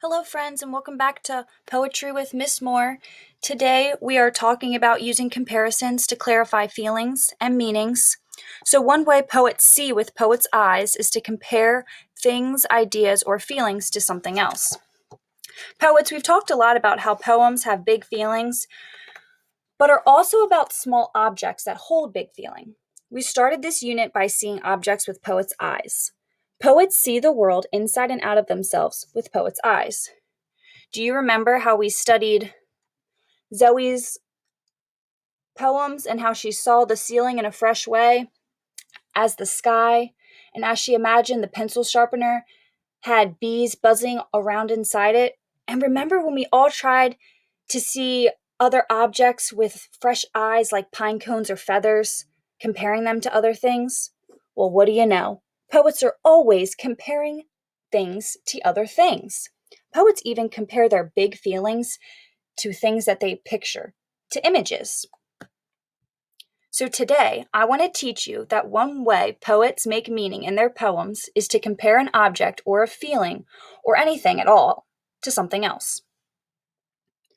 Hello, friends, and welcome back to Poetry with Miss Moore. Today, we are talking about using comparisons to clarify feelings and meanings. So, one way poets see with poets' eyes is to compare things, ideas, or feelings to something else. Poets, we've talked a lot about how poems have big feelings, but are also about small objects that hold big feeling. We started this unit by seeing objects with poets' eyes. Poets see the world inside and out of themselves with poets' eyes. Do you remember how we studied Zoe's poems and how she saw the ceiling in a fresh way as the sky, and as she imagined the pencil sharpener had bees buzzing around inside it? And remember when we all tried to see other objects with fresh eyes like pine cones or feathers, comparing them to other things? Well, what do you know? Poets are always comparing things to other things. Poets even compare their big feelings to things that they picture, to images. So today, I want to teach you that one way poets make meaning in their poems is to compare an object or a feeling or anything at all to something else.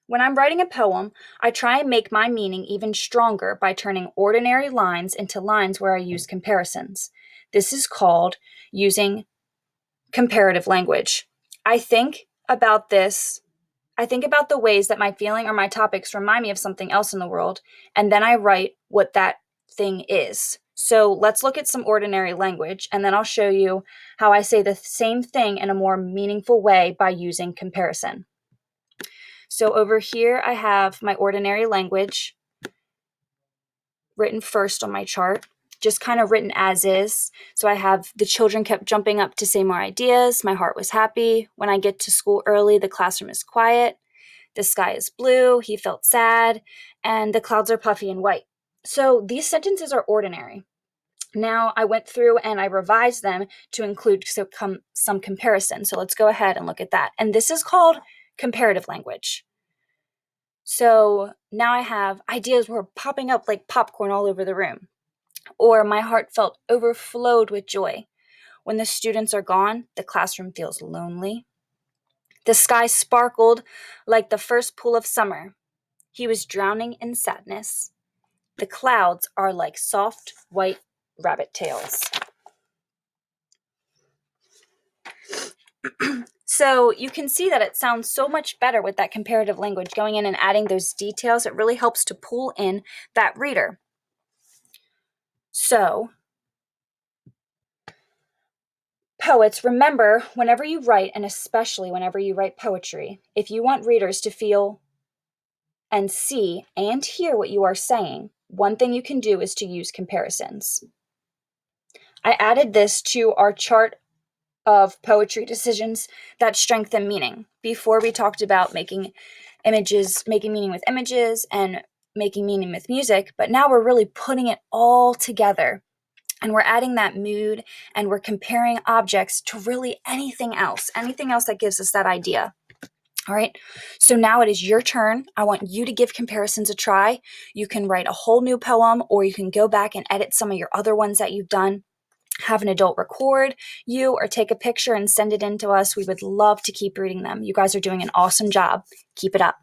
When I'm writing a poem, I try and make my meaning even stronger by turning ordinary lines into lines where I use comparisons. This is called using comparative language. I think about the ways that my feeling or my topics remind me of something else in the world, and then I write what that thing is. So let's look at some ordinary language, and then I'll show you how I say the same thing in a more meaningful way by using comparison. So over here, I have my ordinary language written first on my chart, just kind of written as is. So I have the children kept jumping up to say more ideas. My heart was happy. When I get to school early, the classroom is quiet. The sky is blue, he felt sad, and the clouds are puffy and white. So these sentences are ordinary. Now I went through and I revised them to include some comparison. So let's go ahead and look at that. And this is called comparative language. So now I have ideas were popping up like popcorn all over the room. Or my heart felt overflowed with joy. When the students are gone, the classroom feels lonely. The sky sparkled like the first pool of summer. He was drowning in sadness. The clouds are like soft white rabbit tails. So you can see that it sounds so much better with that comparative language, going in and adding those details. It really helps to pull in that reader. So, poets, remember, whenever you write, and especially whenever you write poetry, if you want readers to feel and see and hear what you are saying, one thing you can do is to use comparisons. I added this to our chart of poetry decisions that strengthen meaning. Before we talked about making meaning with images and making meaning with music, but now we're really putting it all together. And we're adding that mood and we're comparing objects to really anything else that gives us that idea. All right, so now it is your turn. I want you to give comparisons a try. You can write a whole new poem, or you can go back and edit some of your other ones that you've done. Have an adult record you or take a picture and send it in to us. We would love to keep reading them. You guys are doing an awesome job. Keep it up.